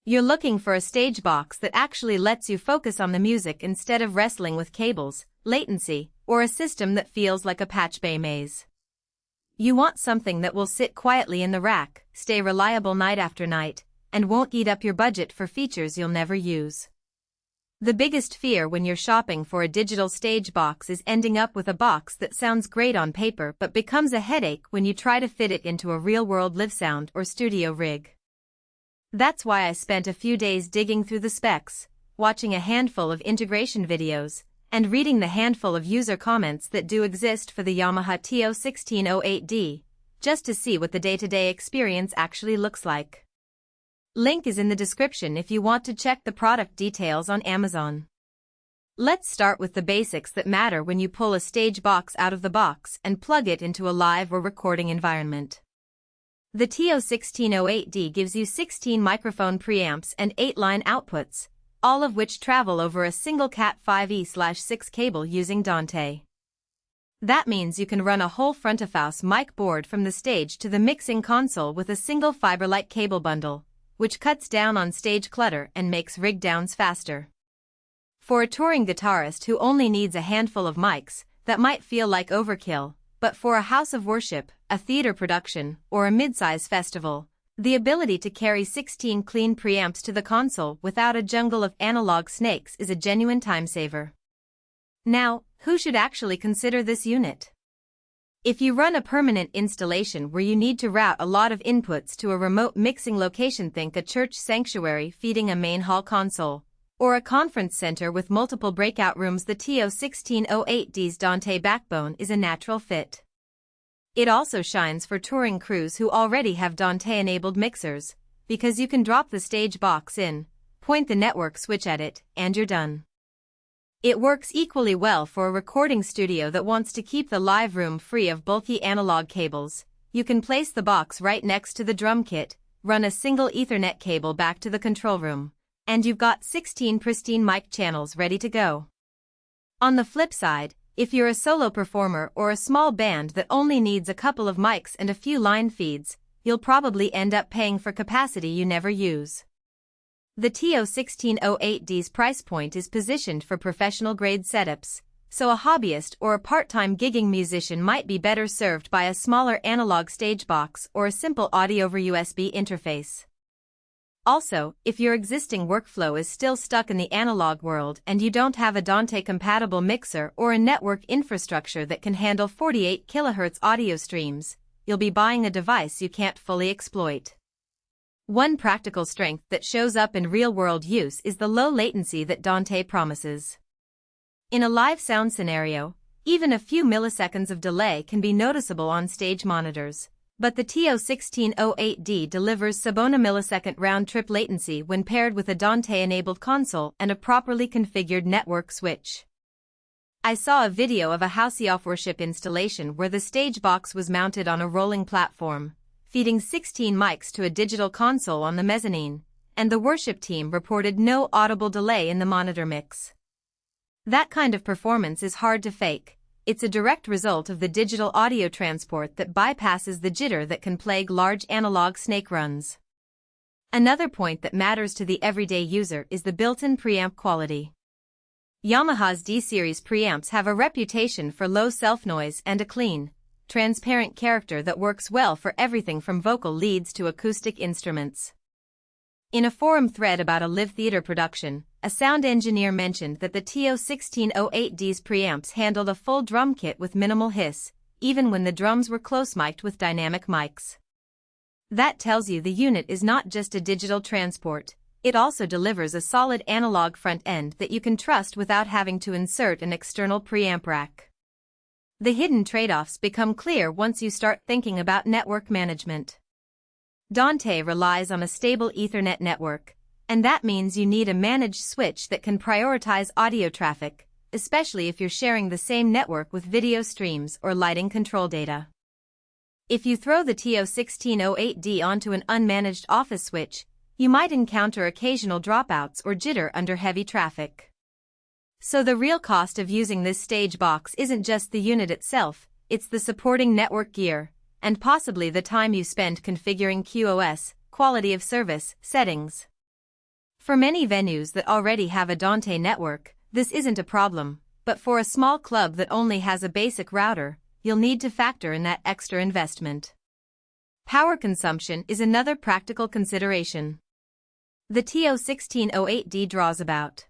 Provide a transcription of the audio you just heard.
You're looking for a stage box that actually lets you focus on the music instead of wrestling with cables, latency, or a system that feels like a patch bay maze. You want something that will sit quietly in the rack, stay reliable night after night, and won't eat up your budget for features you'll never use. The biggest fear when you're shopping for a digital stage box is ending up with a box that sounds great on paper but becomes a headache when you try to fit it into a real-world live sound or studio rig. That's why I spent a few days digging through the specs, watching a handful of integration videos, and reading the handful of user comments that do exist for the Yamaha Tio1608, just to see what the day-to-day experience actually looks like. Link is in the description if you want to check the product details on Amazon. Let's start with the basics that matter when you pull a stage box out of the box and plug it into a live or recording environment. The Tio1608 gives you 16 microphone preamps and 8 line outputs, all of which travel over a single Cat5e/6 cable using Dante. That means you can run a whole front-of-house mic board from the stage to the mixing console with a single fiber-like cable bundle, which cuts down on stage clutter and makes rig downs faster. For a touring guitarist who only needs a handful of mics, that might feel like overkill, but for a house of worship, a theater production, or a mid-size festival, the ability to carry 16 clean preamps to the console without a jungle of analog snakes is a genuine time saver. Now, who should actually consider this unit? If you run a permanent installation where you need to route a lot of inputs to a remote mixing location, think a church sanctuary feeding a main hall console, or a conference center with multiple breakout rooms, the Tio1608's Dante backbone is a natural fit. It also shines for touring crews who already have Dante-enabled mixers, because you can drop the stage box in, point the network switch at it, and you're done. It works equally well for a recording studio that wants to keep the live room free of bulky analog cables. You can place the box right next to the drum kit, run a single Ethernet cable back to the control room, and you've got 16 pristine mic channels ready to go. On the flip side, if you're a solo performer or a small band that only needs a couple of mics and a few line feeds, you'll probably end up paying for capacity you never use. The Tio1608's price point is positioned for professional-grade setups, so a hobbyist or a part-time gigging musician might be better served by a smaller analog stage box or a simple audio over USB interface. Also, if your existing workflow is still stuck in the analog world and you don't have a Dante-compatible mixer or a network infrastructure that can handle 48 kHz audio streams, you'll be buying a device you can't fully exploit. One practical strength that shows up in real-world use is the low latency that Dante promises. In a live sound scenario, even a few milliseconds of delay can be noticeable on stage monitors, but the Tio1608 delivers sub-1 millisecond round-trip latency when paired with a Dante-enabled console and a properly configured network switch. I saw a video of a house of worship installation where the stage box was mounted on a rolling platform, feeding 16 mics to a digital console on the mezzanine, and the worship team reported no audible delay in the monitor mix. That kind of performance is hard to fake. It's a direct result of the digital audio transport that bypasses the jitter that can plague large analog snake runs. Another point that matters to the everyday user is the built-in preamp quality. Yamaha's D-series preamps have a reputation for low self-noise and a clean, transparent character that works well for everything from vocal leads to acoustic instruments. In a forum thread about a live theater production, a sound engineer mentioned that the Tio1608's preamps handled a full drum kit with minimal hiss, even when the drums were close-mic'd with dynamic mics. That tells you the unit is not just a digital transport, it also delivers a solid analog front end that you can trust without having to insert an external preamp rack. The hidden trade-offs become clear once you start thinking about network management. Dante relies on a stable Ethernet network, and that means you need a managed switch that can prioritize audio traffic, especially if you're sharing the same network with video streams or lighting control data. If you throw the Tio1608 onto an unmanaged office switch, you might encounter occasional dropouts or jitter under heavy traffic. So the real cost of using this stage box isn't just the unit itself, it's the supporting network gear, and possibly the time you spend configuring QoS, quality of service, settings. For many venues that already have a Dante network, this isn't a problem, but for a small club that only has a basic router, you'll need to factor in that extra investment. Power consumption is another practical consideration. The Tio1608D draws about